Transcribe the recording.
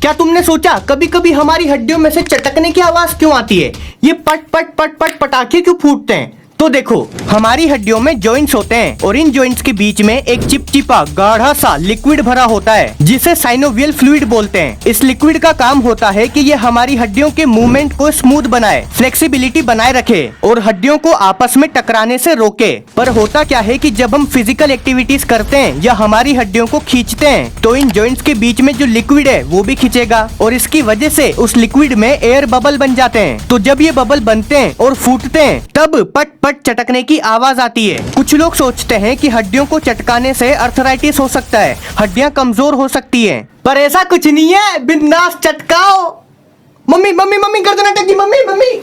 क्या तुमने सोचा कभी कभी हमारी हड्डियों में से चटकने की आवाज क्यों आती है? ये पट पट पट पट पटाखे क्यों फूटते हैं? तो देखो, हमारी हड्डियों में जॉइंट्स होते हैं और इन जॉइंट्स के बीच में एक चिपचिपा गाढ़ा सा लिक्विड भरा होता है जिसे साइनोवियल फ्लूइड बोलते हैं। इस लिक्विड का काम होता है कि ये हमारी हड्डियों के मूवमेंट को स्मूथ बनाए, फ्लेक्सिबिलिटी बनाए रखे और हड्डियों को आपस में टकराने से रोके। पर होता क्या है कि जब हम फिजिकल एक्टिविटीज करते हैं या हमारी हड्डियों को खींचते हैं तो इन जॉइंट्स के बीच में जो लिक्विड है वो भी खींचेगा और इसकी वजह से उस लिक्विड में एयर बबल बन जाते हैं। तो जब ये बबल बनते हैं और फूटते हैं तब पट पट चटकने की आवाज आती है। कुछ लोग सोचते हैं कि हड्डियों को चटकाने से अर्थराइटिस हो सकता है, हड्डियां कमजोर हो सकती हैं, पर ऐसा कुछ नहीं है। बिंदास चटकाओ। मम्मी मम्मी मम्मी गर्दन अटक गई, मम्मी मम्मी।